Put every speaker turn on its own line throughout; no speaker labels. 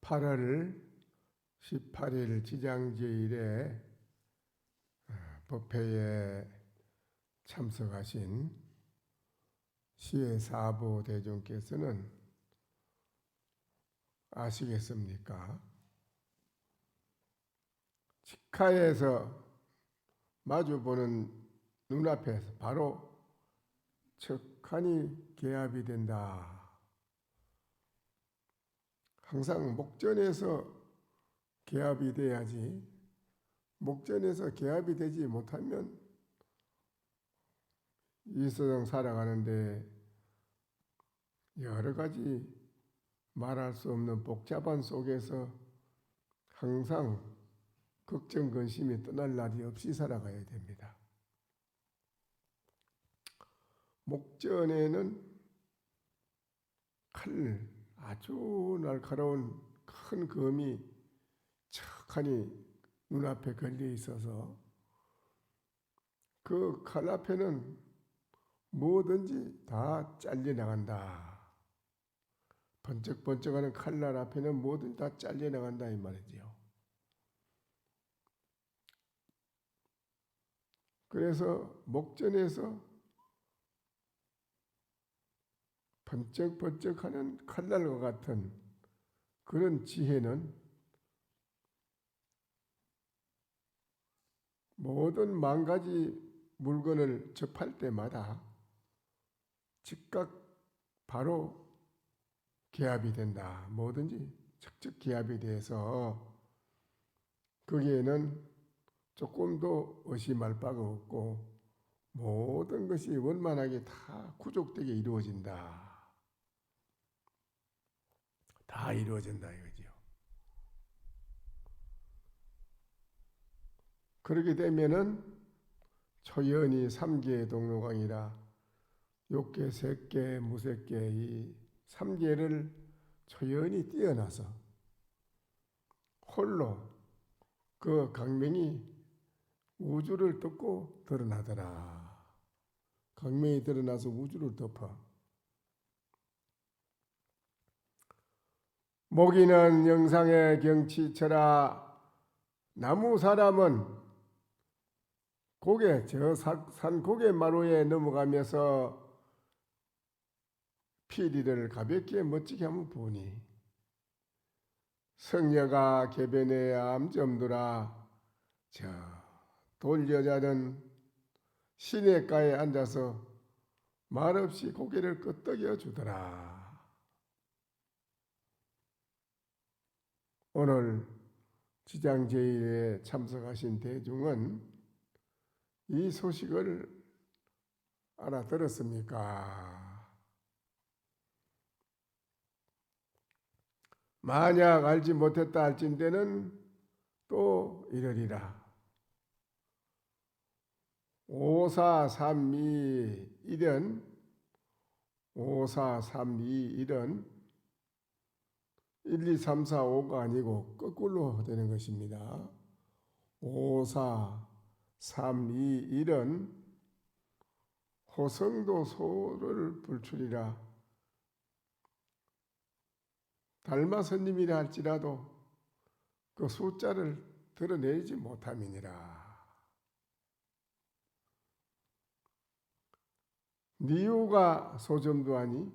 8월 18일 지장제일에 법회에 참석하신 시의 사부 대중께서는 아시겠습니까? 직하에서 마주보는 눈앞에서 바로 척하니 개합이 된다. 항상 목전에서 개합이 돼야지, 목전에서 개합이 되지 못하면 이 세상 살아가는데 여러 가지 말할 수 없는 복잡한 속에서 항상 걱정, 근심이 떠날 날이 없이 살아가야 됩니다. 목전에는 칼, 아주 날카로운 큰 검이 척하니 눈앞에 걸려 있어서 그 칼 앞에는 뭐든지 다 잘려나간다. 번쩍번쩍하는 칼날 앞에는 뭐든지 다 잘려나간다 이 말이지요. 그래서 목전에서 번쩍번쩍하는 칼날과 같은 그런 지혜는 모든 만가지 물건을 접할 때마다 즉각 바로 개합이 된다. 뭐든지 척척 개합이 돼서 거기에는 조금도 의심할 바가 없고 모든 것이 원만하게 다 구족되게 이루어진다. 다 이루어진다 이거지요. 그렇게 되면은 초연이 삼계 동로강이라 욕계, 색계, 무색계 이 삼계를 초연히 뛰어나서 홀로 그 강명이 우주를 덮고 드러나더라. 강명이 드러나서 우주를 덮어. 목이는 영상의 경치처라. 나무 사람은 고개, 저 산 고개 마루에 넘어가면서 피리를 가볍게 멋지게 한번 보니 성녀가 개변에 암점두라. 저 돌여자는 시냇가에 앉아서 말없이 고개를 끄덕여 주더라. 오늘 지장제일에 참석하신 대중은 이 소식을 알아들었습니까? 만약 알지 못했다 할진대는 또 이러리라. 오사삼이일은 1, 2, 3, 4, 5가 아니고 거꾸로 되는 것입니다. 5432일은 호성도 소를 불출이라. 달마스님이라 할지라도 그 숫자를 드러내지 못함이니라. 니우가 소점도 아니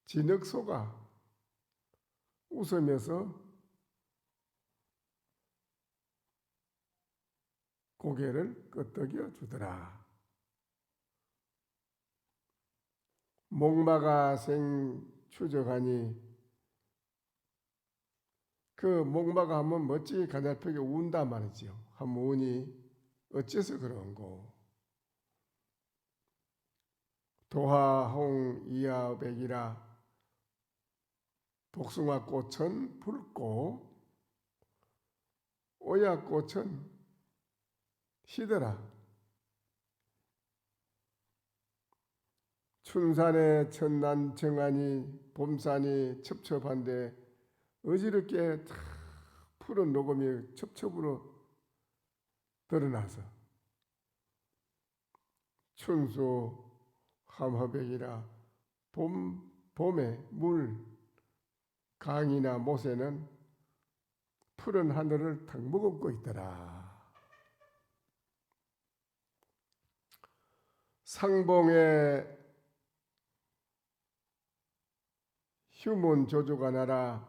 진흙소가 웃으면서 고개를 끄덕여 주더라. 목마가 생추적하니 그 목마가 한번 멋지게 가냘프게 운다 말이지요. 한번 우니 어째서 그런고. 도하홍 이하백이라. 복숭아꽃은 붉고 오야꽃은 희더라. 춘산의 천난 정안이 봄산이 첩첩한데 어지럽게 다 푸른 녹음이 첩첩으로 드러나서 춘수 함허백이라. 봄에 물 강이나 못에는 푸른 하늘을 탁 머금고 있더라. 상봉에 휴문 조주가 나라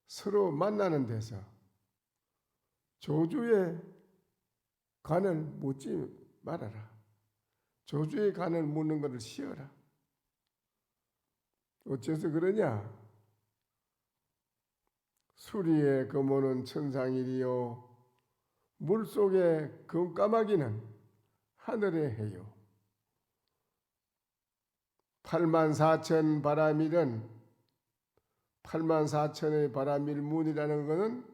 서로 만나는 데서 조주의 간을 묻지 말아라. 조주의 간을 묻는 것을 쉬어라. 어째서 그러냐? 수리의 금오는 천상일이요 물속의 금까마귀는 하늘의 해요. 84,000 바람일은 84,000의 바람일문이라는 것은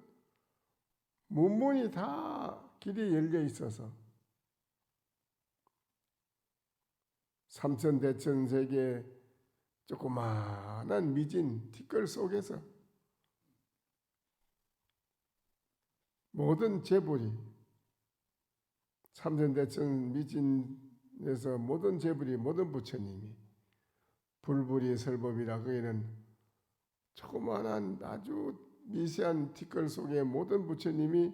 문문이 다 길이 열려 있어서 삼천대천세계 조그마한 미진 티끌 속에서 모든 재불이 삼천대천 미진에서 모든 재불이 모든 부처님이 불불이 설법이라 거기는 조그마한 아주 미세한 티끌 속에 모든 부처님이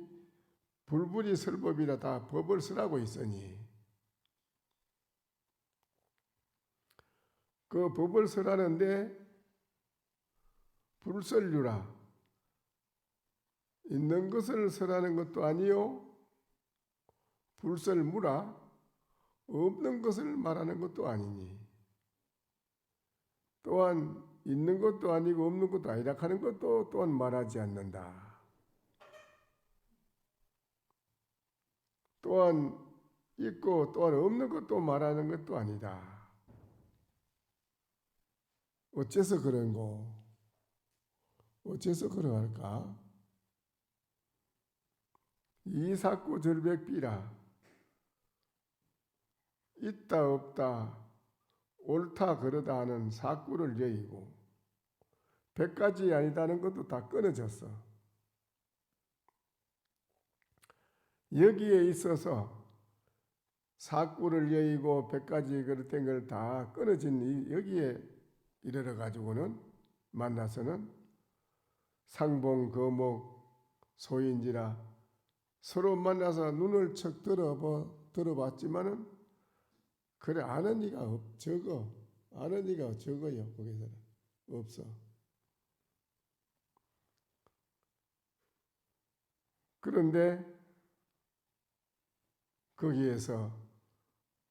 불불이 설법이라 다 법을 쓰라고 있으니 그 법을 쓰라는데 불설류라 있는 것을 쓰라는 것도 아니요 불설무라 없는 것을 말하는 것도 아니니 또한 있는 것도 아니고 없는 것도 아니라 하는 것도 또한 말하지 않는다. 또한 있고 또한 없는 것도 말하는 것도 아니다. 어째서 그런고? 어째서 그러할까? 이삭구 절백비라 있다 없다 옳다 그러다 하는 사구를 여의고 100가지 아니다는 것도 다 끊어졌어. 여기에 있어서 사구를 여의고 100가지 그렇던 걸 다 끊어진 여기에 이르러 가지고는 만나서는 상봉 거목 소인지라 서로 만나서 눈을 척 들어봤지만은 그래 아는 이가 적어. 아는 이가 적어요. 거기서는 없어. 그런데 거기에서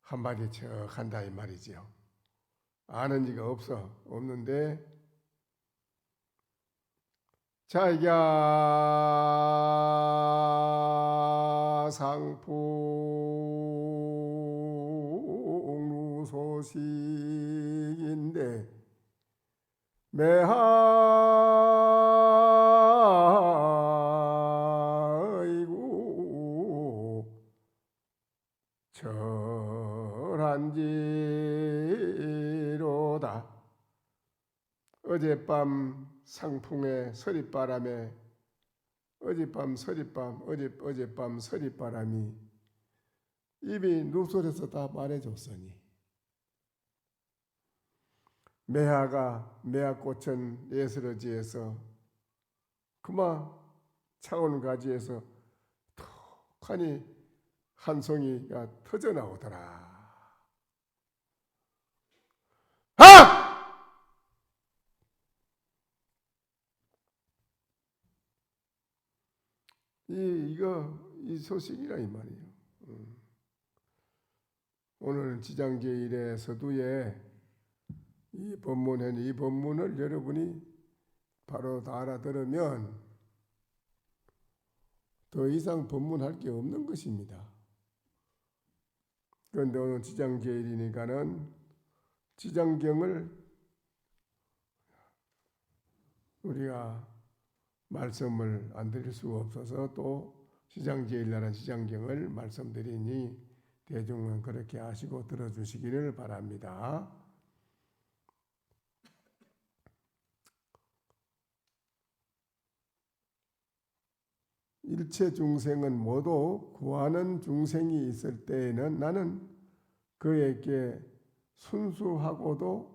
한마디 척 한다 이 말이지요. 아는 이가 없는데 자기야 상풍 소식인데 매하이고 절한지로다. 어젯밤 상풍의 서릿바람에 어젯밤 서릿바람이 이미 눕솔에서 다 말해줬으니 매화꽃은 예스러지에서 그마 차원가지에서 톡하니 한 송이가 터져 나오더라. 아! 이 소식이라 이 말이에요. 오늘 지장제일의 서두에 이 법문을 여러분이 바로 다 알아들으면 더 이상 법문할 게 없는 것입니다. 그런데 오늘 지장제일이니까는 지장경을 우리가 말씀을 안 드릴 수가 없어서 또 지장제일날은 지장경을 말씀드리니 대중은 그렇게 하시고 들어주시기를 바랍니다. 일체 중생은 모두 구하는 중생이 있을 때에는 나는 그에게 순수하고도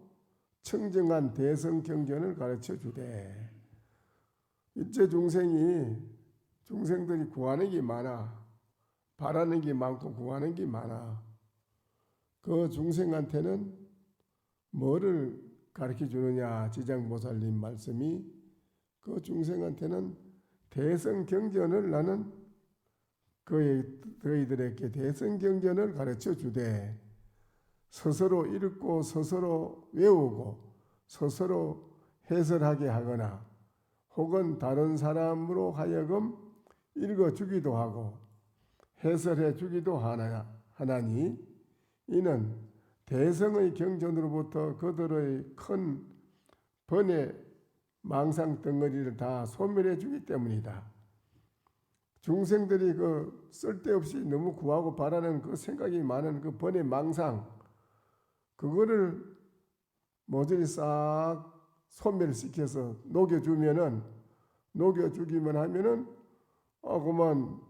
청정한 대성경전을 가르쳐 주되 일체 중생이 중생들이 구하는 게 많아. 바라는 게 많고 구하는 게 많아. 그 중생한테는 뭐를 가르쳐 주느냐? 지장보살님 말씀이 그 중생한테는 대성경전을 나는 그이들에게 대성경전을 가르쳐 주되 스스로 읽고 스스로 외우고 스스로 해설하게 하거나 혹은 다른 사람으로 하여금 읽어주기도 하고 해설해 주기도 하나니 이는 대성의 경전으로부터 그들의 큰 번뇌 망상 덩어리를 다 소멸해 주기 때문이다. 중생들이 그 쓸데없이 너무 구하고 바라는 그 생각이 많은 그 번뇌 망상 그거를 모조리 싹 소멸시켜서 녹여주기만 하면은 그만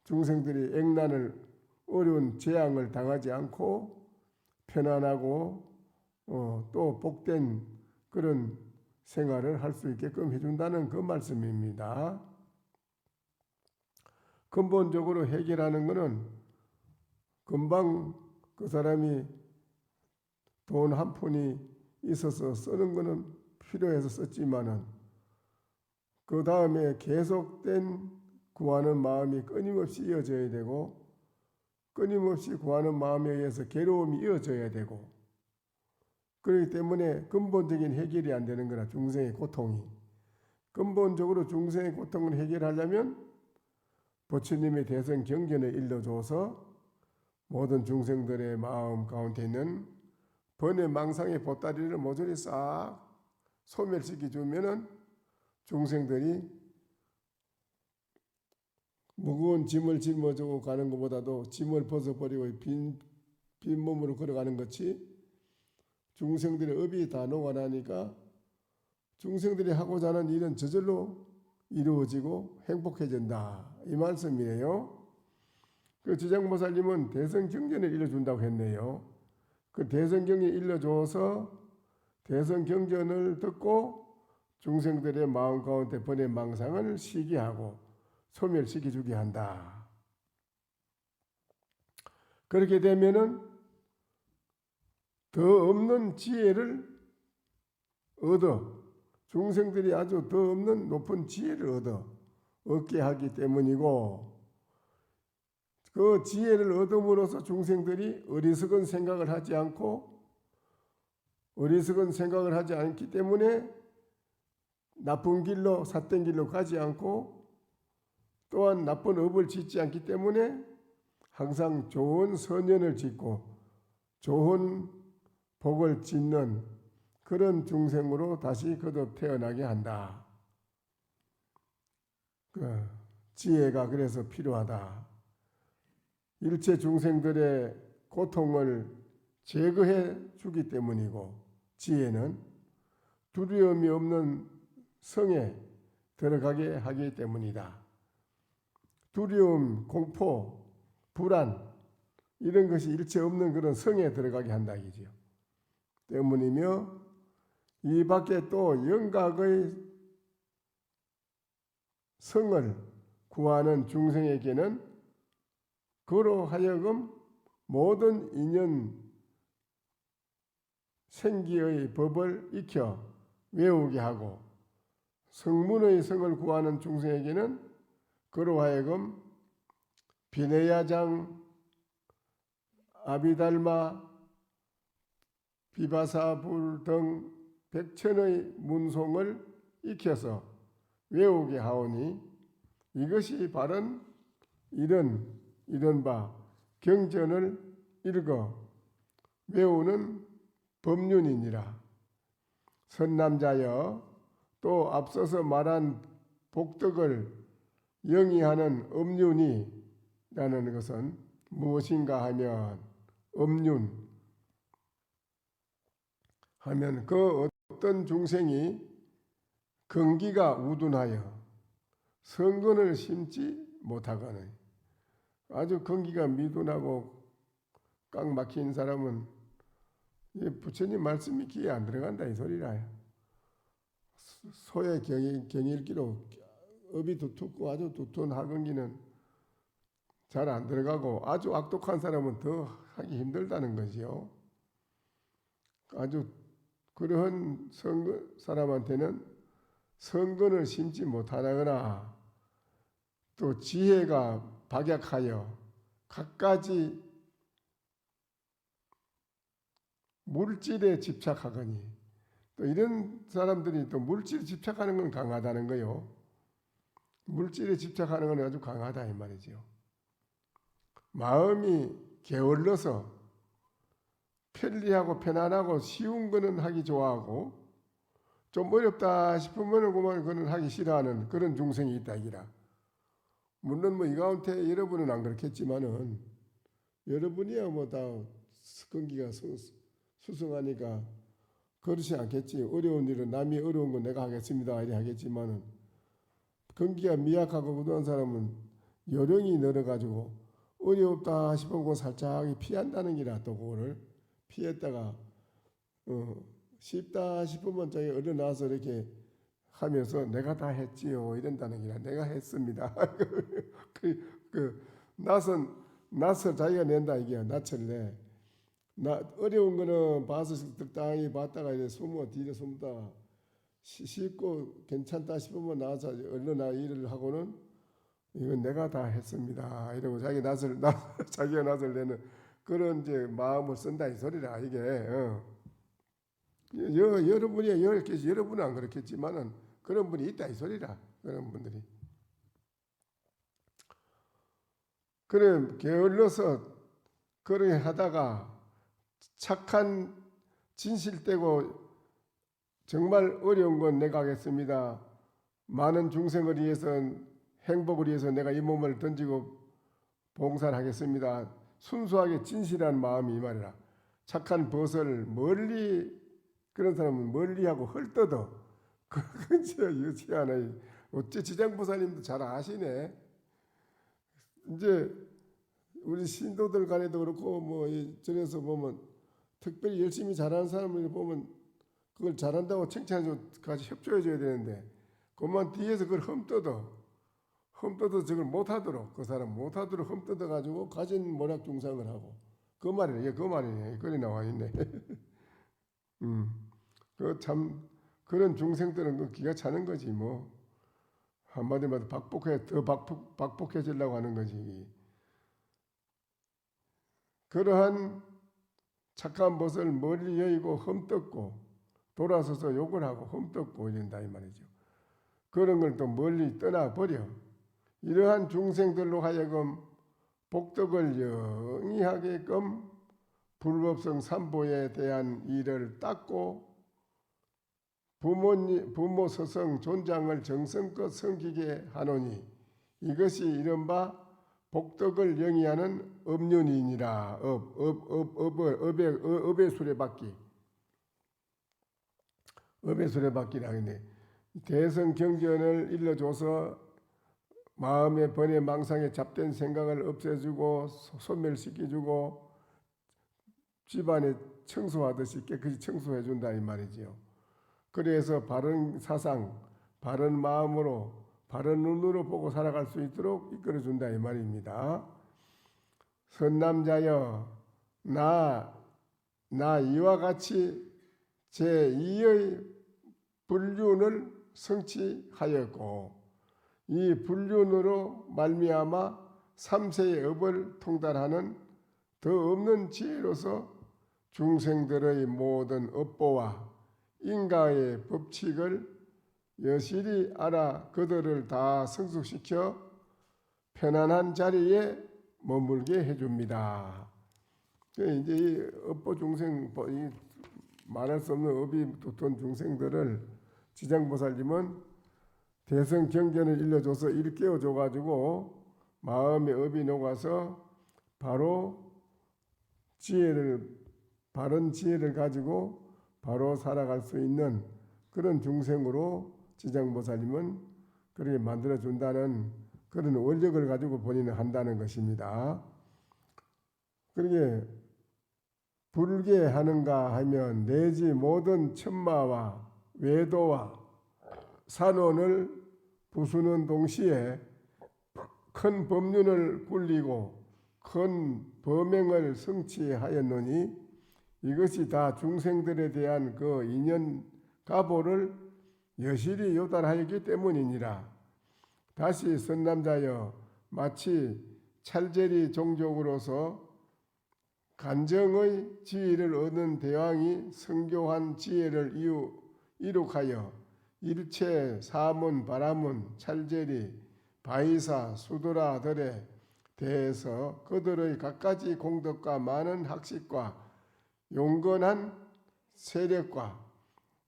중생들이 액난을 어려운 재앙을 당하지 않고 편안하고 또 복된 그런 생활을 할 수 있게끔 해준다는 그 말씀입니다. 근본적으로 해결하는 것은 금방 그 사람이 돈 한 푼이 있어서 쓰는 것은 필요해서 썼지만은 그 다음에 계속된 구하는 마음이 끊임없이 이어져야 되고 끊임없이 구하는 마음에 의해서 괴로움이 이어져야 되고 그렇기 때문에 근본적인 해결이 안 되는 거라 중생의 고통이. 근본적으로 중생의 고통을 해결하려면 부처님의 대성 경전을 일러줘서 모든 중생들의 마음 가운데 있는 번뇌 망상의 보따리를 모조리 싹 소멸시켜 주면은 중생들이 무거운 짐을 짊어지고 가는 것보다도 짐을 벗어버리고 빈 몸으로 걸어가는 것이 중생들의 업이 다 녹아나니까 중생들이 하고자 하는 일은 저절로 이루어지고 행복해진다. 이 말씀이에요. 그 지장보살님은 대성경전을 일러준다고 했네요. 그 대성경에 일러줘서 대성경전을 듣고 중생들의 마음 가운데 번뇌 망상을 시기하고 소멸시켜주게 한다. 그렇게 되면은 더 없는 지혜를 얻어 중생들이 아주 더 없는 높은 지혜를 얻게 하기 때문이고 그 지혜를 얻음으로써 중생들이 어리석은 생각을 하지 않기 때문에 나쁜 길로 삿된 길로 가지 않고 또한 나쁜 업을 짓지 않기 때문에 항상 좋은 선연을 짓고 좋은 복을 짓는 그런 중생으로 다시 거듭 태어나게 한다. 그 지혜가 그래서 필요하다. 일체 중생들의 고통을 제거해 주기 때문이고 지혜는 두려움이 없는 성에 들어가게 하기 때문이다. 두려움, 공포, 불안 이런 것이 일체 없는 그런 성에 들어가게 한다 이지요. 때문이며 이 밖에 또 영각의 성을 구하는 중생에게는 그로 하여금 모든 인연 생기의 법을 익혀 외우게 하고 성문의 성을 구하는 중생에게는 그로 하여금 비내야장, 아비달마, 비바사불 등 백천의 문송을 익혀서 외우게 하오니 이것이 바른 이른바 경전을 읽어 외우는 법륜이니라. 선남자여 또 앞서서 말한 복덕을 영위하는 음륜이라는 것은 무엇인가 하면 음륜 하면 그 어떤 중생이 근기가 우둔하여 성근을 심지 못하거늘 아주 근기가 미둔하고 꽉 막힌 사람은 부처님 말씀이 귀에 안 들어간다 이 소리라. 소의 경일기로 업이 두텁고 아주 두터운 학원기는 잘 안 들어가고 아주 악독한 사람은 더 하기 힘들다는 거지요. 아주 그러한 사람한테는 성근을 심지 못하거나 또 지혜가 박약하여 갖가지 물질에 집착하거니 또 이런 사람들이 또 물질에 집착하는 건 강하다는 거요. 물질에 집착하는 건 아주 강하다 이 말이죠. 마음이 게을러서 편리하고 편안하고 쉬운 거는 하기 좋아하고 좀 어렵다 싶으면 그거는 하기 싫어하는 그런 중생이 있다 이기라. 물론 뭐 이 가운데 여러분은 안 그렇겠지만은 여러분이야 뭐 다 근기가 수승하니까 그렇지 않겠지. 어려운 일은 남이 어려운 건 내가 하겠습니다 이래 하겠지만은 근기가 미약하고 그런 사람은 요령이 늘어가지고 어렵다 싶은 거 살짝 피한다는 기라. 또 그거를 피했다가 쉽다 싶으면 자기 얼른 나와서 이렇게 하면서 내가 다 했지요 이런다는 기라. 내가 했습니다. 낯을 자기가 낸다 이게 낯을 내. 어려운 거는 봐서 적당히 봤다가 이제 뒤에 숨다 쉽고 괜찮다 싶으면 나와서 얼른 일을 하고는 이건 내가 다 했습니다 이러고 자기가 낯을 내는 그런 이제 마음을 쓴다 이 소리라 이게. 여러분은 안 그렇겠지만은 그런 분이 있다 이 소리라. 그런 분들이 그래 게을러서 그렇게 하다가 착한 진실되고 정말 어려운 건 내가 하겠습니다. 많은 중생을 위해서 행복을 위해서 내가 이 몸을 던지고 봉사를 하겠습니다. 순수하게 진실한 마음이 이 말이라. 착한 벗을 멀리 그런 사람은 멀리하고 헐떠도 그건 진짜 유치하네. 어째 지장보살님도 잘 아시네. 이제 우리 신도들 간에도 그렇고 뭐 저래서 보면 특별히 열심히 잘하는 사람을 보면 그걸 잘한다고 칭찬해주고 같이 협조해줘야 되는데 그만 뒤에서 그걸 흠떠도 저걸 못하도록 그 사람 못하도록 흠떠도 가지고 가진 모략 중상을 하고 그 말이네. 글이 나와 있네. 그 참 그런 중생들은 그 기가 차는 거지 뭐. 한마디로 더 박복해지려고 하는 거지. 그러한 착한 벗을 멀리 여의고 흠떴고 돌아서서 욕을 하고 흠떴고 이런다 이 말이죠. 그런 걸 또 멀리 떠나버려. 이러한 중생들로 하여금 복덕을 영위하게끔 불법성 삼보에 대한 일을 닦고 부모 서성 존장을 정성껏 섬기게 하노니 이것이 이른바 복덕을 영위하는 업륜이니라. 업의 수레바퀴. 업의 수레바퀴라 하네. 대성경전을 일러줘서 마음의 번뇌 망상에 잡된 생각을 없애주고 소멸시켜주고 집안에 청소하듯이 깨끗이 청소해준다 이 말이지요. 그래서 바른 사상, 바른 마음으로 바른 눈으로 보고 살아갈 수 있도록 이끌어준다 이 말입니다. 선남자여 나 이와 같이 제2의 불륜을 성취하였고 이 불륜으로 말미암아 삼세의 업을 통달하는 더 없는 지혜로서 중생들의 모든 업보와 인가의 법칙을 여실히 알아 그들을 다 성숙시켜 편안한 자리에 머물게 해줍니다. 이제 이 업보 중생, 이 말할 수 없는 업이 두터운 중생들을 지장보살님은 대성경전을 일러줘서 일깨워줘가지고 마음의 업이 녹아서 바로 바른 지혜를 가지고 바로 살아갈 수 있는 그런 중생으로 지장보살님은 그렇게 만들어준다는 그런 원력을 가지고 본인은 한다는 것입니다. 그러게 불개하는가 하면 내지 모든 천마와 외도와 산원을 부수는 동시에 큰 법륜을 굴리고 큰 범행을 성취하였노니 이것이 다 중생들에 대한 그 인연 가보를 여실히 요달하였기 때문이니라. 다시 선남자여 마치 찰제리 종족으로서 간정의 지혜를 얻은 대왕이 성교한 지혜를 이룩하여 일체 사문, 바라문, 찰제리, 바이사, 수도라들에 대해서 그들의 갖가지 공덕과 많은 학식과 용건한 세력과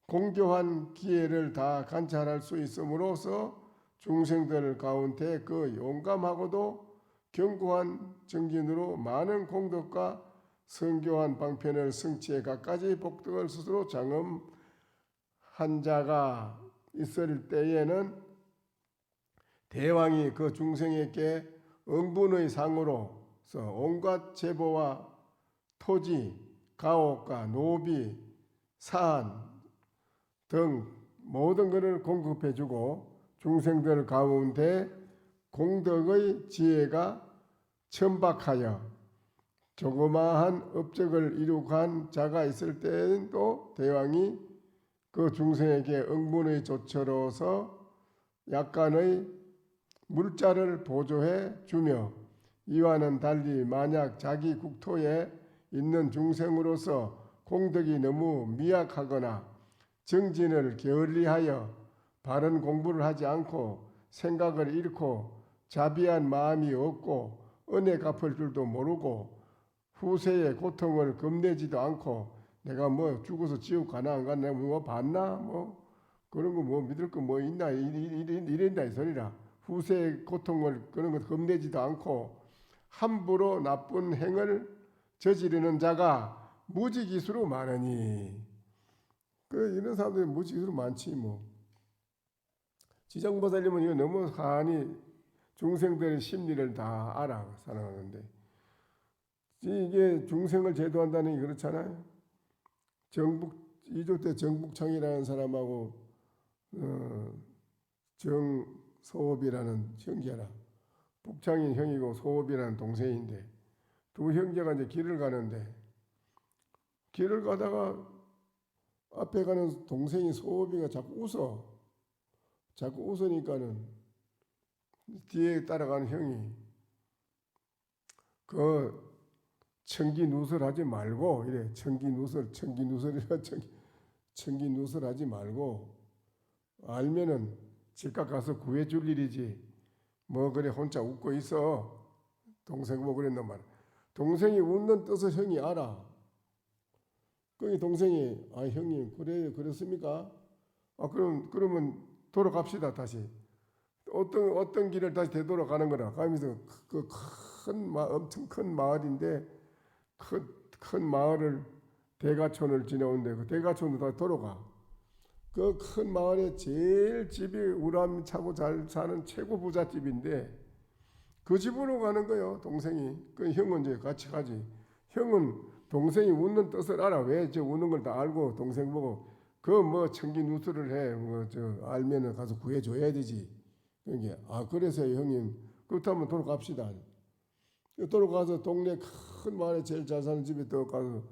공교한 기회를 다 관찰할 수 있음으로써 중생들 가운데 그 용감하고도 견고한 정진으로 많은 공덕과 성교한 방편을 성취해 갖가지 복덕을 스스로 장엄한 자가 있을 때에는 대왕이 그 중생에게 응분의 상으로서 온갖 제보와 토지, 가옥과 노비, 산 등 모든 것을 공급해주고 중생들 가운데 공덕의 지혜가 천박하여 조그마한 업적을 이룩한 자가 있을 때에는 또 대왕이 그 중생에게 응분의 조처로서 약간의 물자를 보조해 주며 이와는 달리 만약 자기 국토에 있는 중생으로서 공덕이 너무 미약하거나 정진을 게을리하여 바른 공부를 하지 않고 생각을 잃고 자비한 마음이 없고 은혜 갚을 줄도 모르고 후세의 고통을 겁내지도 않고 내가 뭐 죽어서 지옥 가나 안 가나 뭐 봤나 뭐 그런 거 뭐 믿을 거 뭐 있나 이랬다 이 소리라. 후세의 고통을 그런 것 겁내지도 않고 함부로 나쁜 행을 저지르는 자가 무지기수로 많으니 이런 사람들이 무지기수로 많지 뭐. 지장보살님은 이거 너무 한이 중생들의 심리를 다 알아 살아가는데 이게 중생을 제도한다는 게 그렇잖아요. 이조 때 정북창이라는 사람하고 정소업이라는 형제라. 북창인 형이고 소업이라는 동생인데 두 형제가 이제 길을 가는데 길을 가다가 앞에 가는 동생이 소업이가 자꾸 웃으니까는 뒤에 따라가는 형이 그 청기누설 하지 말고 이래 청기누설 하지 말고 알면은 즉각 가서 구해줄 일이지 뭐 그래 혼자 웃고 있어. 동생 뭐 그랬단 말이야. 동생이 웃는 뜻을 형이 알아. 그 동생이 형님 그래 그렇습니까? 그러면 돌아갑시다 다시. 어떤 길을 다시 되돌아가는 거라. 가면서 엄청 큰 마을인데 큰 마을을 대가촌을 지나오는데 그 대가촌으로 다시 돌아가. 그 큰 마을에 제일 집이 우람 차고 잘 사는 최고 부잣집인데 그 집으로 가는 거예요. 동생이. 그 형은 이제 같이 가지. 형은 동생이 웃는 뜻을 알아. 왜 저 우는 걸 다 알고 동생 보고 그 뭐 청기누설을 해. 뭐 저 알면은 가서 구해줘야 되지. 그러니까 그래서 형님 그렇다면 돌아갑시다. 돌아가서 동네 큰 마을에 제일 잘 사는 집에 또 가서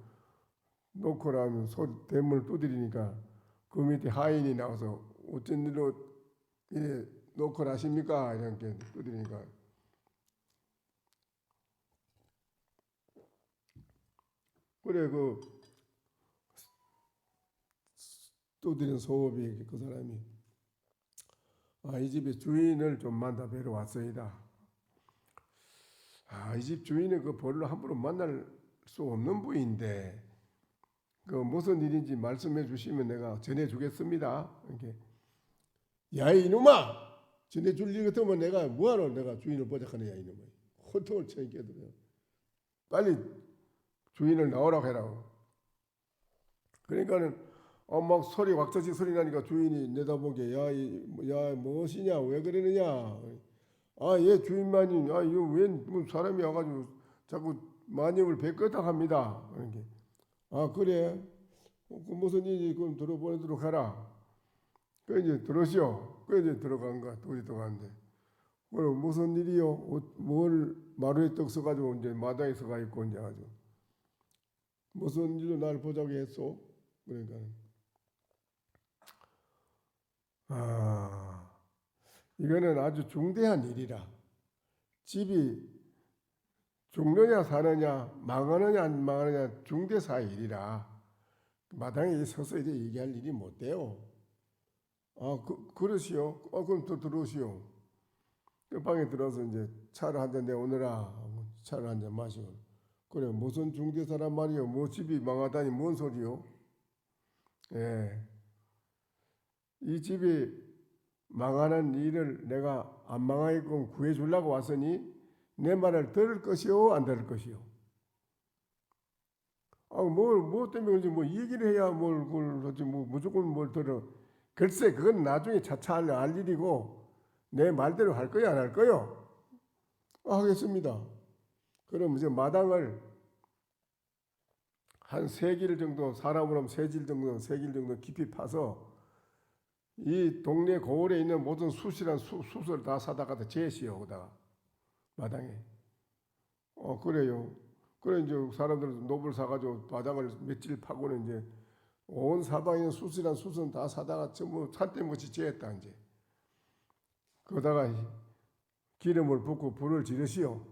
놓고라 하면 대문을 두드리니까 그 밑에 하인이 나와서 어쩐 일로 이래 놓고라 하십니까? 이렇게 두드리니까 그래 그 두드린 소업이 그 사람이 이 집의 주인을 좀 만나 뵈러 왔어이다. 이 집 주인은 그 별로 함부로 만날 수 없는 분인데 그 무슨 일인지 말씀해 주시면 내가 전해 주겠습니다. 이렇게 야 이놈아 전해 줄 일 같으면 내가 뭐하러 내가 주인을 보자하느냐 이놈아 혼통을 쳐있게 들어요. 빨리 주인을 나오라고 해라. 그러니까는 막 소리 왁자지 소리 나니까 주인이 내다보게 야 무엇이냐 왜 그러느냐. 얘 주인만이 이거 왜 사람이 와가지고 자꾸 마님을 뵙겠다 합니다. 그래 그 무슨 일이 그럼 들어보내도록 하라. 그 이제 들으시오. 그래 들어간 거야. 둘이 들어갔는데. 그럼 무슨 일이요? 뭘 마루에 떡 서가지고 이제 마당에 서가 있고 이제 아주 무슨 일로 날 보자고 했어? 그러니까 아 이거는 아주 중대한 일이라 집이 죽느냐 사느냐 망하느냐 안 망하느냐 중대사의 일이라 마당에 서서 이제 얘기할 일이 못 돼요. 아 그러시오. 그럼 또 들어오시오. 그 방에 들어서 이제 차를 한 잔 내오느라 하고 차를 한 잔 마시고 그래 무슨 중대사란 말이요. 뭐 집이 망하다니 뭔 소리요. 예, 이 집이 망하는 일을 내가 안 망하게끔 구해주려고 왔으니 내 말을 들을 것이요 안 들을 것이요. 뭐 때문에 그런지 뭐 얘기를 해야 그걸 하지 뭐 무조건 뭘 들어. 글쎄 그건 나중에 차차 알 일이고 내 말대로 할 거야 안 할 거요. 하겠습니다. 그럼 이제 마당을 한 3길 정도 사람으로 하면 3길 정도 깊이 파서 이 동네 고을에 있는 모든 숯이란 숯을 다 사다가 재시오 거다가 마당에. 그래요. 그래 이제 사람들은 노블 사가지고 마당을 며칠 파고는 이제 온 사방에 있는 숯이란 숯은 다 사다가 전부 산더미같이 재었다 이제. 거다가 기름을 붓고 불을 지르시오.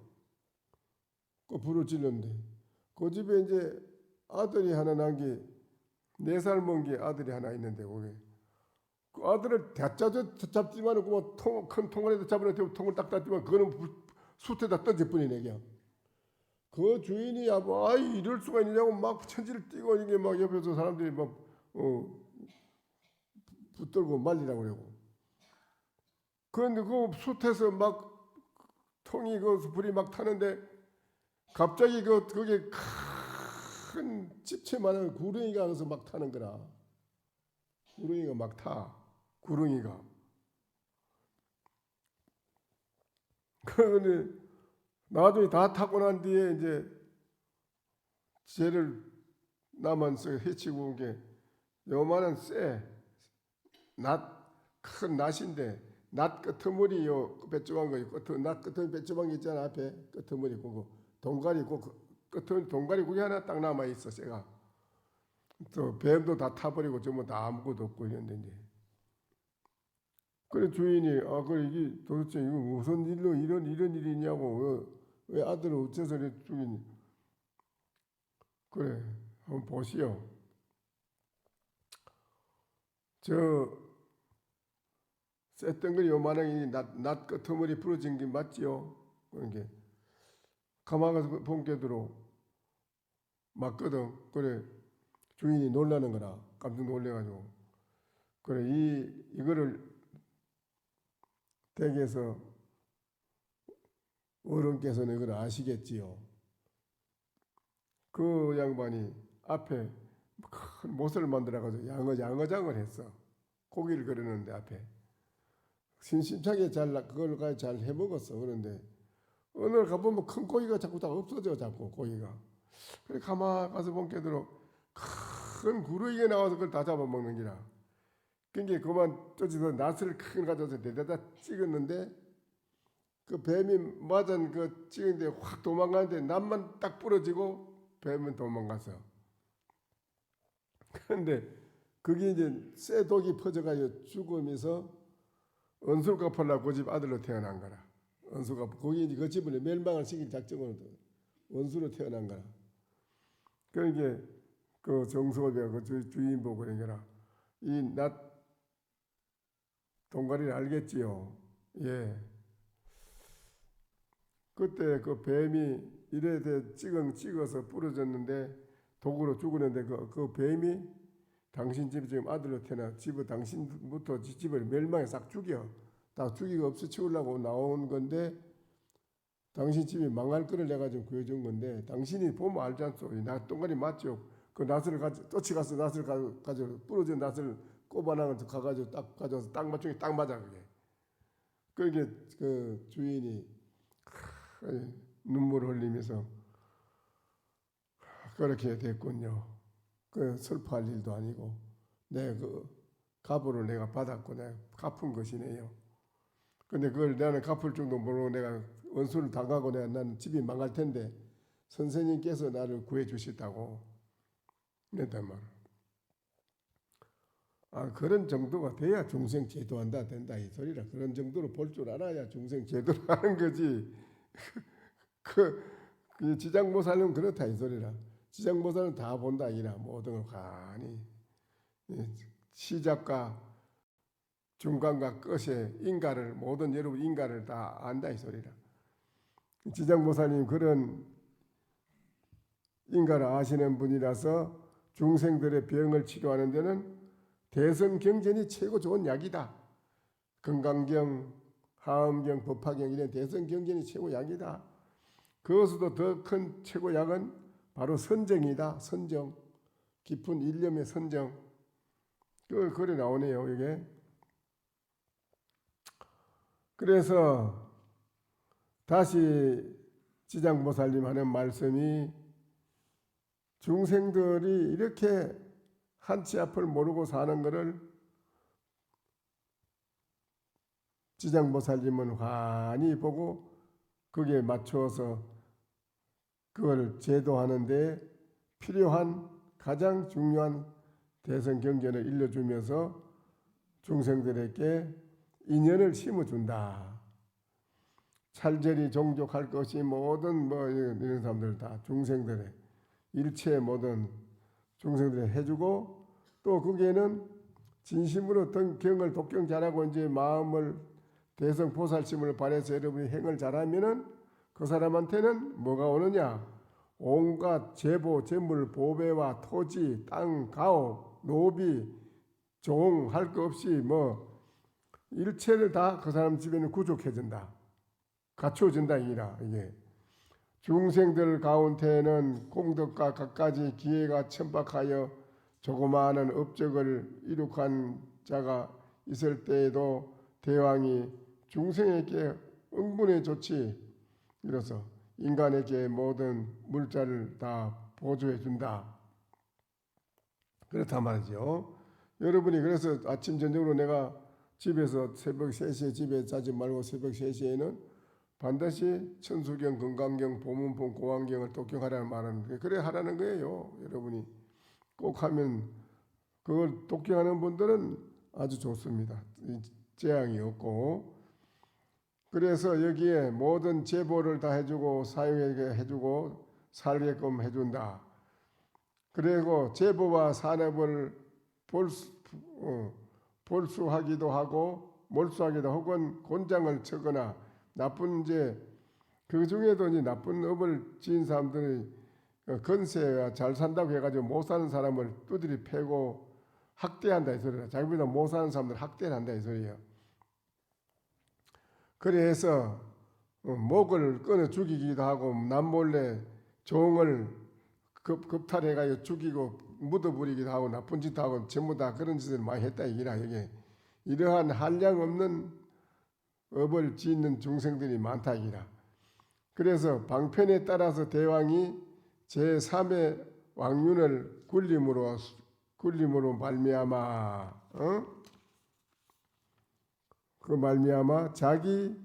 그 불을 지르는데 그 집에 이제 아들이 하나 난 게 4살 먹은 게 아들이 하나 있는데 거기 그 아들을 대짜져 잡지만 큰 통안에다 잡아놓고 통을 딱 땄지만 그거는 숯에다 던질 뿐이네 그냥. 그 주인이 이럴 수가 있느냐고 막 천지를 띄고 이게 막 옆에서 사람들이 막 붙들고 말리라고 그러고. 그런데 그 숯에서 막 통이 그 불이 막 타는데 갑자기 그게 큰 집채만한 구렁이가 가서 막 타는 거라. 구렁이가 막 타. 구렁이가. 그런데 나중에 다 타고 난 뒤에 이제 쟤를 남한서 해치고 온 게 요만한 큰 낫인데 낫 끄트머리 빼쪽한 거 있고 낫 끄트머리 빼쪽한 게 있잖아 앞에 끄트머리 그거 동가리 끄트머리 동가리 그게 하나 딱 남아 있어 쟤가. 또 뱀도 다 타버리고 전부 다 아무것도 없고 이랬는데 이제. 그래 주인이 그래 이게 도대체 이거 무슨 일로 이런 일이냐고 왜 아들을 어째서 이렇게 죽이니. 그래 한번 보시오. 저 쇳덩어리 요만하게 낫 끄트머리 부러진 게 맞지요? 그런 게 가만 가서 본께대로 맞거든. 그래 주인이 놀라는 거라 깜짝 놀래가지고 그래 이거를 댁에서 어른께서는 이걸 아시겠지요. 그 양반이 앞에 큰 못을 만들어가지고 양어장을 했어. 고기를 걸었는데 앞에 심심찮게 그걸 잘 해먹었어. 그런데 어느 날 가보면 큰 고기가 자꾸 다 없어져 자꾸 고기가. 그래 가만 가서 본게대로 큰 구르기가 나와서 그걸 다 잡아먹는 기라. 그게 그만 떠지서 낫을 큰 가져서 대대다 찍었는데 그 뱀이 맞은 그 찍은데 확 도망가는데 낫만 딱 부러지고 뱀은 도망갔어. 그런데 그게 이제 쇠 독이 퍼져가지고 죽으면서 은술 갚으려고 그 집 아들로 태어난 거라. 은술 갚 거기 이제 그 집을 멸망을 시킬 작정으로 원수로 태어난 거라. 그러니까 그 정소배가 그 주인 보고 그러니까 이 낫 동가리를 알겠지요. 예. 그때 그 뱀이 이래 찍어서 부러졌는데 독으로 죽었는데 그 뱀이 당신 집이 지금 아들로 태어나 집을 당신부터 집을 멸망에 싹 죽여. 다 죽이고 없애치우려고 나온 건데 당신 집이 망할 거를 내가 좀 구해준 건데 당신이 보면 알지 않소. 나 동가리 맞죠. 그 낫을 쫓아가서 낫을 가지고 부러진 낫을 꼽아나가서 가가지고 딱 가져서 딱 맞추기 딱 맞아 그게. 그게 그 주인이 눈물을 흘리면서 그렇게 됐군요. 그 슬퍼할 일도 아니고 내 그 값으로 내가 받았고 내가 갚은 것이네요. 근데 그걸 나는 갚을 줄도 모르고 내가 원수를 당하고 내가 나는 집이 망할 텐데 선생님께서 나를 구해 주셨다고 그랬단 말이야. 그런 정도가 돼야 중생 제도한다 된다 이 소리라. 그런 정도로 볼 줄 알아야 중생 제도를 하는 거지. 그 지장보살은 그렇다 이 소리라. 지장보살은 다 본다 이라. 모든 걸 가니 시작과 중간과 끝의 인가를 모든 여러분 인가를 다 안다 이 소리라. 지장보살님 그런 인가를 아시는 분이라서 중생들의 병을 치료하는 데는 대성경전이 최고 좋은 약이다. 건강경, 하음경, 법화경 이런 대성경전이 최고 약이다. 그것보다 더 큰 최고 약은 바로 선정이다. 선정. 깊은 일념의 선정. 그래 나오네요 이게. 그래서 다시 지장보살님 하는 말씀이 중생들이 이렇게 한치 앞을 모르고 사는 것을 지장보살님은 환히 보고 거기에 맞추어서 그걸 제도하는 데 필요한 가장 중요한 대성경전을 일러주면서 중생들에게 인연을 심어준다. 찰절이 종족할 것이 모든 이런 사람들 다 중생들의 일체 모든 중생들이 해주고 또 거기에는 진심으로 경을 독경 잘하고 이제 마음을 대성 보살심을 발해서 여러분이 행을 잘하면은 그 사람한테는 뭐가 오느냐? 온갖 재보, 재물, 보배와 토지, 땅, 가옥, 노비, 종 할 거 없이 일체를 다 그 사람 집에는 구족해준다. 갖춰준다 이라 이게. 중생들 가운데에는 공덕과 갖가지 기회가 천박하여 조그마한 업적을 이룩한 자가 있을 때에도 대왕이 중생에게 응분해 좋지. 이로써 인간에게 모든 물자를 다 보조해 준다. 그렇단 말이죠. 여러분이 그래서 아침 저녁으로 내가 집에서 새벽 3시에 집에 자지 말고 새벽 3시에는 반드시 천수경, 건강경, 보문폰, 고환경을 독경하라는 말은 그래 하라는 거예요. 여러분이 꼭 하면 그걸 독경하는 분들은 아주 좋습니다. 재앙이 없고. 그래서 여기에 모든 제보를 다 해주고 사용하게 해주고 살게끔 해준다. 그리고 제보와 산업을 볼수하기도 하고 몰수하기도 혹은 곤장을 쳐거나 나쁜 그 중에도 이제 나쁜 업을 지은 사람들이 건세가 잘 산다고 해가지고 못 사는 사람을 두드리 패고 학대한다 이 소리야. 자기보다 못 사는 사람들 학대를 한다 이 소리야. 그래서 목을 끊어 죽이기도 하고 남몰래 종을 급탈해가지고 죽이고 묻어버리기도 하고 나쁜 짓도 하고 전부 다 그런 짓을 많이 했다 이기라. 이게 이러한 한량 없는 업을 짓는 중생들이 많다 이기라. 그래서 방편에 따라서 대왕이 제3의 왕윤을 굴림으로 말미암아 그 말미암아 자기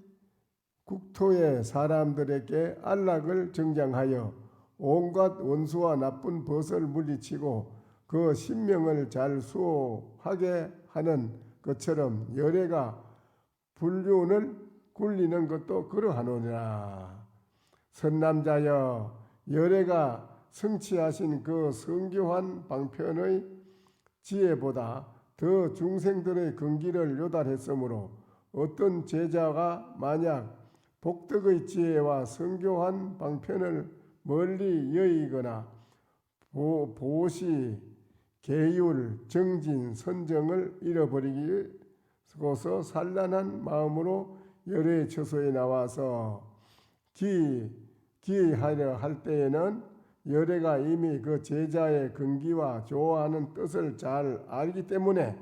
국토의 사람들에게 안락을 정장하여 온갖 원수와 나쁜 벗을 물리치고 그 신명을 잘 수호하게 하는 것처럼 열애가 불륜을 굴리는 것도 그러하노니라. 선남자여 열애가 성취하신 그 성교한 방편의 지혜보다 더 중생들의 근기를 요달했으므로 어떤 제자가 만약 복덕의 지혜와 성교한 방편을 멀리 여의거나 보시, 계율, 정진, 선정을 잃어버리고서 산란한 마음으로 열의 처소에 나와서 기하려 할 때에는 열애가 이미 그 제자의 근기와 좋아하는 뜻을 잘 알기 때문에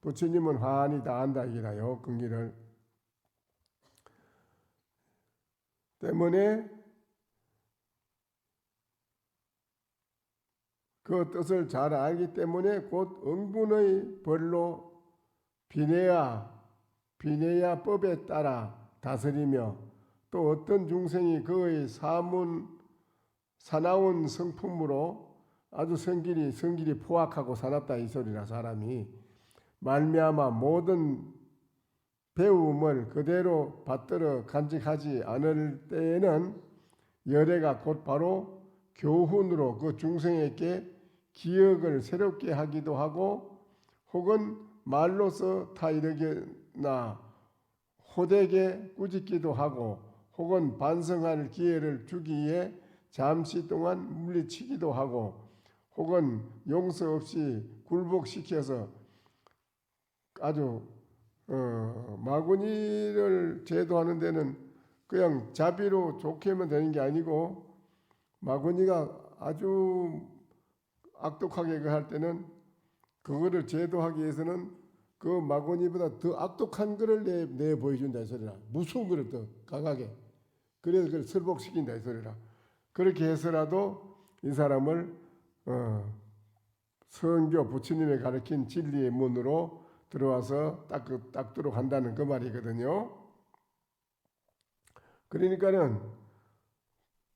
부처님은 환히 다 안다 이라요. 근기를 때문에 그 뜻을 잘 알기 때문에 곧 응분의 벌로 비내야법에 따라 다스리며 또 어떤 중생이 그의 사나운 성품으로 아주 성질이 포악하고 사납다 이 소리라. 사람이 말미암아 모든 배움을 그대로 받들어 간직하지 않을 때에는 열애가 곧 바로 교훈으로 그 중생에게 기억을 새롭게 하기도 하고 혹은 말로서 타이르게나 호되게 꾸짖기도 하고 혹은 반성할 기회를 주기에 잠시 동안 물리치기도 하고 혹은 용서 없이 굴복시켜서 아주 마구니를 제도하는 데는 그냥 자비로 좋게 하면 되는 게 아니고 마구니가 아주 악독하게 할 때는 그거를 제도하기 위해서는 그 마구니보다 더 악독한 거를 내 보여준다 이 소리라. 무서운 거를 더 강하게. 그래서 그걸 설복시킨다 이 소리라. 그렇게 해서라도 이 사람을 성교 부처님이 가르친 진리의 문으로 들어와서 닦도록 한다는 그 말이거든요. 그러니까는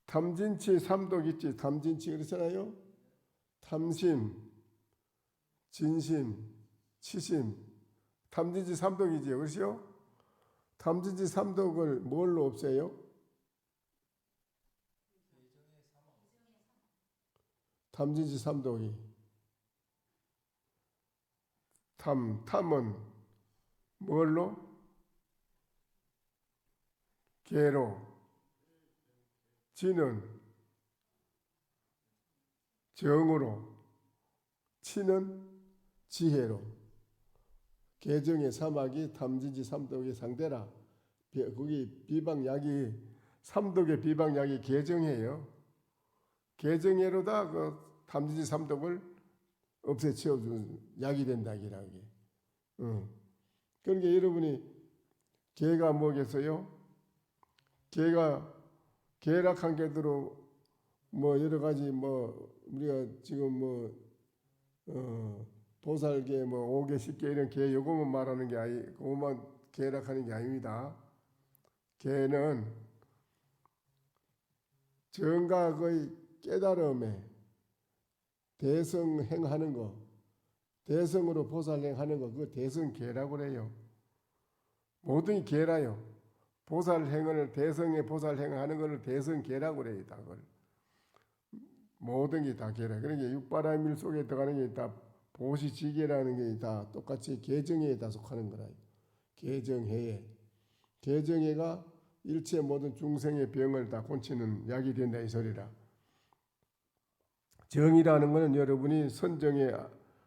탐진치 삼독 있지. 탐진치 그렇잖아요. 탐심, 진심, 치심, 탐진치 삼독이지요. 그렇죠? 탐진치 삼독을 뭘로 없애요? 탐진치 삼독이 탐은 뭘로? 계로, 진은 정으로, 치는 지혜로. 개정의 사막이 탐진치 삼독의 상대라. 거기 비방약이 삼독의 비방약이 개정이에요. 개정해로다 그 탐진치 삼독을 없애치워주는 약이 된다 이라게. 그러니까 여러분이 개가 뭐겠어요? 개가 개락한 개들로 뭐 여러 가지 뭐 우리가 지금 보살개 뭐 5개 10개 이런 개 요거만 말하는 게 아니 그것만 개락하는 게 아닙니다. 개는 정각의 깨달음에 대성행하는 거, 대성으로 보살행하는 거, 그거 대성계라고 그래요. 모든 계라요. 보살행을 대성의 보살행을 하는 것을 대성계라고 그래요. 다 그걸. 모든 게 다 계라. 그러니까 육바라밀 속에 들어가는 게 다 보시지계라는 게 다 똑같이 계정회에 다 속하는 거라. 계정회에. 계정회가 일체 모든 중생의 병을 다 고치는 약이 된다 이 소리라. 정이라는 것은 여러분이 선정의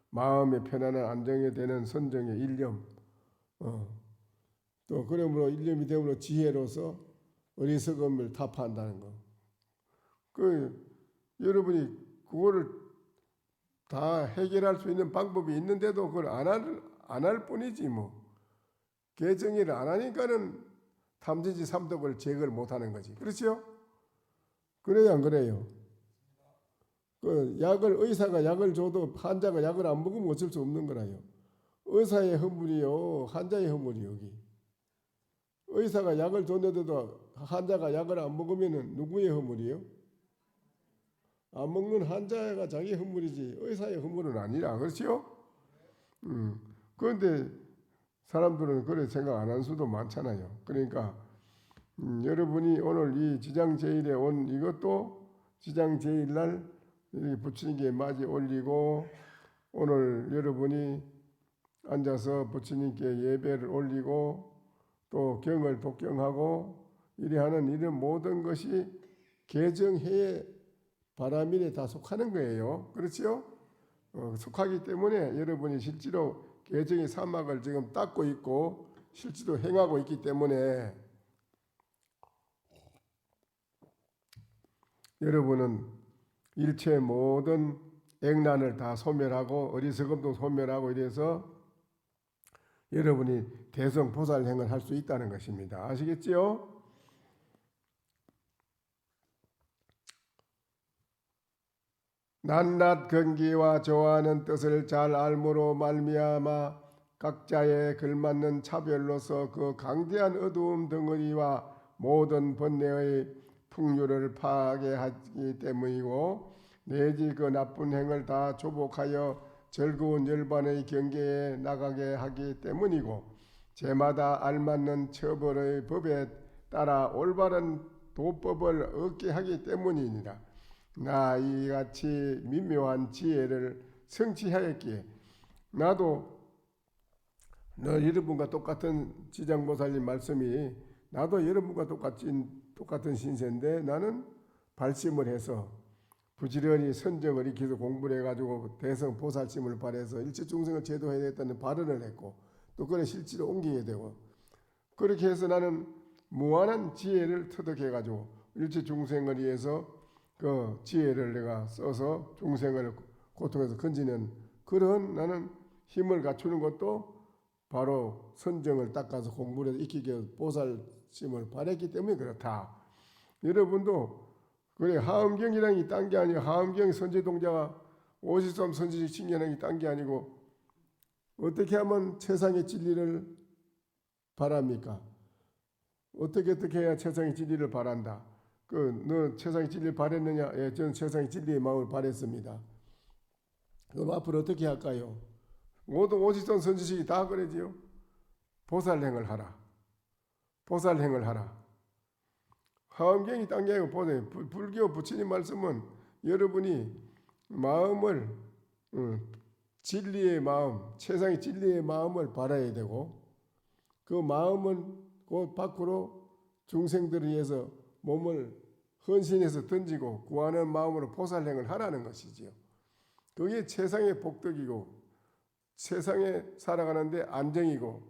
마음의 편안한 안정이 되는 선정의 일념. 또 그러므로 일념이 되므로 지혜로서 어리석음을 타파한다는 거. 여러분이 그거를 다 해결할 수 있는 방법이 있는데도 그걸 안 할 뿐이지 뭐. 개정의를 안 하니까는 탐진치 삼독을 제거를 못하는 거지. 그렇죠? 그래요 안 그래요? 의사가 약을 줘도 환자가 약을 안 먹으면 어쩔 수 없는 거라요. 의사의 허물이요, 환자의 허물이 여기. 의사가 약을 줬는데도 환자가 약을 안 먹으면 누구의 허물이요? 안 먹는 환자가 자기 허물이지 의사의 허물은 아니라. 그렇죠? 그런데 사람들은 그래 생각 안 할 수도 많잖아요. 그러니까 여러분이 오늘 이 지장제일에 온 이것도 지장제일날 부처님께 맞이 올리고 오늘 여러분이 앉아서 부처님께 예배를 올리고 또 경을 독경하고 이래 하는 이런 모든 것이 개정해의 바라밀에 다 속하는 거예요. 그렇죠? 속하기 때문에 여러분이 실제로 개정의 사막을 지금 닦고 있고 실제로 행하고 있기 때문에 여러분은 일체 모든 액난을 다 소멸하고 어리석음도 소멸하고 이래서 여러분이 대성보살행을 할 수 있다는 것입니다. 아시겠지요? 낱낱 근기와 좋아하는 뜻을 잘 알므로 말미암아 각자의 걸맞는 차별로서 그 강대한 어두움 덩어리와 모든 번뇌의 풍류를 파괴하기 때문이고, 내지 그 나쁜 행을 다 조복하여 즐거운 열반의 경계에 나가게 하기 때문이고, 제마다 알맞는 처벌의 법에 따라 올바른 도법을 얻게 하기 때문이니라. 나 이같이 미묘한 지혜를 성취하였기에 나도 여러분과 똑같은 지장보살님 말씀이, 나도 여러분과 똑같은 신세인데 나는 발심을 해서 부지런히 선정을 익혀서 공부를 해가지고 대성 보살심을 발해서 일체중생을 제도해야 되겠다는 발언을 했고, 또 그래 실제로 옮기게 되고, 그렇게 해서 나는 무한한 지혜를 터득해가지고 일체중생을 위해서 그 지혜를 내가 써서 중생을 고통에서 건지는 그런 나는 힘을 갖추는 것도 바로 선정을 닦아서 공부를 익히게 보살심을 발했기 때문에 그렇다. 여러분도 그래, 하엄경이라는 게 딴 게 아니고, 하엄경 선제동자가 53 선지식 칭견하는 게 딴 게 아니고, 어떻게 하면 최상의 진리를 바랍니까? 어떻게 해야 최상의 진리를 바란다. 너 최상의 진리를 바랬느냐? 예, 저는 최상의 진리의 마음을 바랬습니다. 그럼 앞으로 어떻게 할까요? 모든 53 선지식이 다 그러지요. 보살행을 하라. 보살행을 하라. 하엄경이 딴 게 아니고 보세요. 불교 부처님 말씀은 여러분이 마음을 진리의 마음, 최상의 진리의 마음을 바라야 되고, 그 마음은 그 밖으로 중생들을 위해서 몸을 헌신해서 던지고 구하는 마음으로 보살행을 하라는 것이지요. 그게 최상의 복덕이고 세상에 살아가는데 안정이고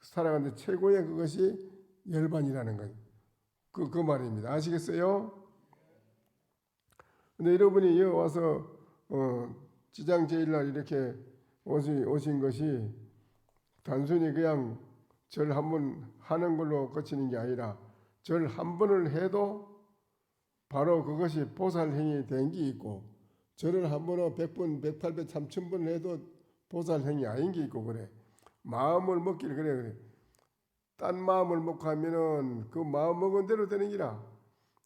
살아가는데 최고의 그것이 열반이라는 거예요. 그 말입니다. 아시겠어요? 근데 여러분이 여기 와서 지장제일날 이렇게 오신 것이 단순히 그냥 절 한 번 하는 걸로 그치는 게 아니라, 절 한 번을 해도 바로 그것이 보살행이 된 게 있고, 절을 한 번에 100번, 108배, 3000번을 해도 보살행이 아닌 게 있고 그래. 마음을 먹길 그래. 딴 마음을 먹고 하면은 그 마음 먹은 대로 되는 기라.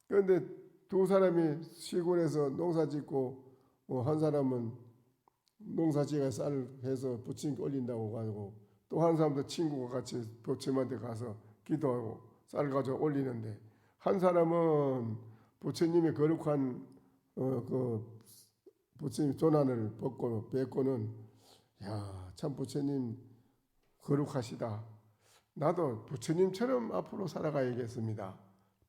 그런데 두 사람이 시골에서 농사 짓고, 한 사람은 농사지가 쌀 해서 부처님께 올린다고 가지고, 또 한 사람도 친구가 같이 부처님한테 가서 기도하고 쌀 가져 올리는데, 한 사람은 부처님의 거룩한 그 부처님 조난을 뵙고는 야, 참 부처님 거룩하시다. 나도 부처님처럼 앞으로 살아가야겠습니다.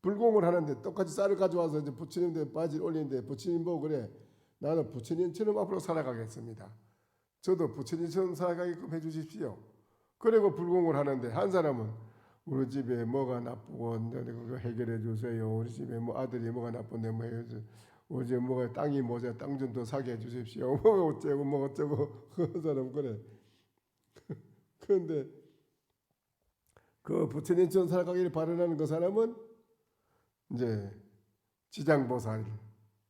불공을 하는데 똑같이 쌀을 가져와서 이제 부처님한테 바지를 올리는데 부처님 보고 그래, 나는 부처님처럼 앞으로 살아가겠습니다. 저도 부처님처럼 살아가게끔 해주십시오. 그리고 불공을 하는데, 한 사람은 우리 집에 뭐가 나쁘고 그거 해결해 주세요. 우리 집에 뭐 아들이 뭐가 나쁜데 뭐 해주세요. 우리 집에 뭐가 땅이 모자 땅 좀 더 사게 해주십시오. 뭐 어쩌고 뭐 어쩌고 그 사람 그래. 그런데 그 부처님처럼 살아가기를 바라는 그 사람은 이제 지장보살,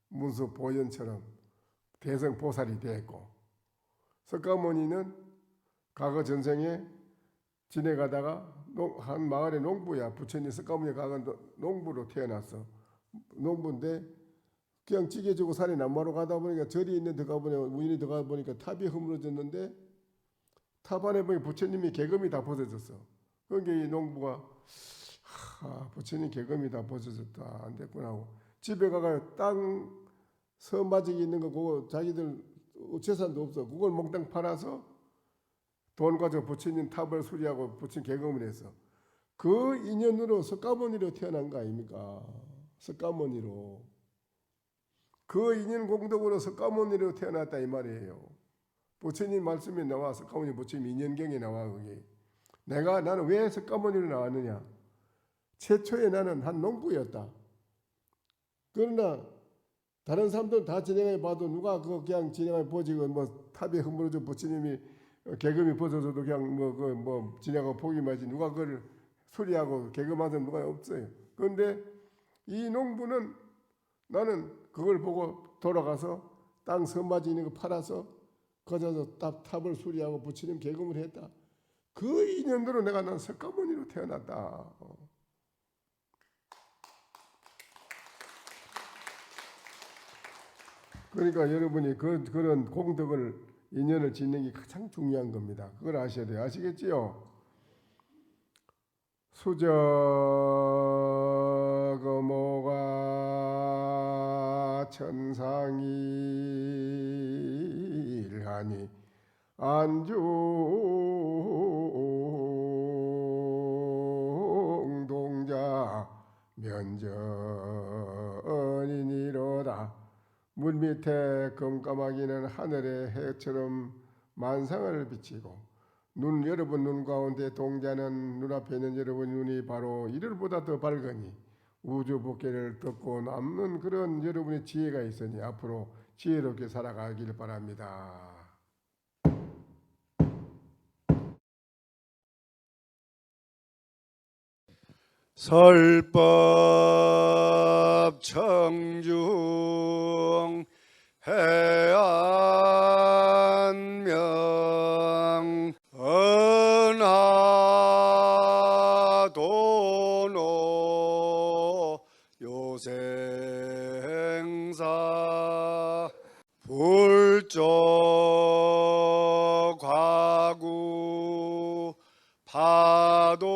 문수보현처럼 대성보살이 됐고, 석가모니는 과거 전생에 지내가다가 한 마을의 농부야. 부처님 석가모니 과거 농부로 태어났어. 농부인데 그냥 찌개 주고 산에 남마로 가다 보니까 절이 있는 데 가보니까 우연히 들어가 보니까 탑이 허물어졌는데, 탑 안에 보니 부처님이 개금이 다 벗어졌어. 그러니까 이 농부가 부처님 개금이 다 벗어졌다, 안 됐구나 하고 집에 가가 땅 서마지기 있는 거 그거 자기들 재산도 없어. 그걸 몽땅 팔아서 돈 가지고 부처님 탑을 수리하고 부처님 개금을 했어. 그 인연으로 석가모니로 태어난 거 아닙니까? 석가모니로. 그 인연 공덕으로 석가모니로 태어났다 이 말이에요. 부처님 말씀에 나와, 석가모니 부처님 인연경에 나와. 그게 나는 왜 석가모니로 나왔느냐? 최초에 나는 한 농부였다. 그러나 다른 사람들은 다 진행해 봐도 누가 그거 그냥 진행해 보지, 뭐 탑에 허물어져 부처님이 개금이 벗어져도 그냥 뭐 진행하고 포기하지, 누가 그걸 수리하고 개금하던 누가 없어요. 그런데 이 농부는 나는 그걸 보고 돌아가서 땅 선마지 있는 거 팔아서 거기서 탑을 수리하고 부처님 개금을 했다. 그 인연으로 내가 난 석가모니로 태어났다. 그러니까 여러분이 그런 공덕을 인연을 짓는 게 가장 중요한 겁니다. 그걸 아셔야 돼요. 아시겠지요? 수저거모가 천상일하니 안중동자 면전이니로다. 물밑에 금까마귀는 하늘의 해처럼 만상을 비치고 여러분 눈 가운데 동자는 눈앞에 있는 여러분 눈이 바로 이를보다 더 밝으니 우주 법계를 덮고 남는 그런 여러분의 지혜가 있으니 앞으로 지혜롭게 살아가길 바랍니다. 설법 청중 해안명 은하도노 요생사 불조 과구 파도출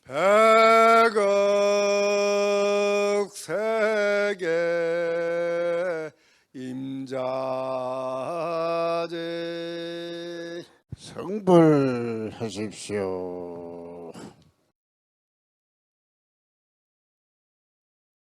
백억 세계 임자제
성불하십시오.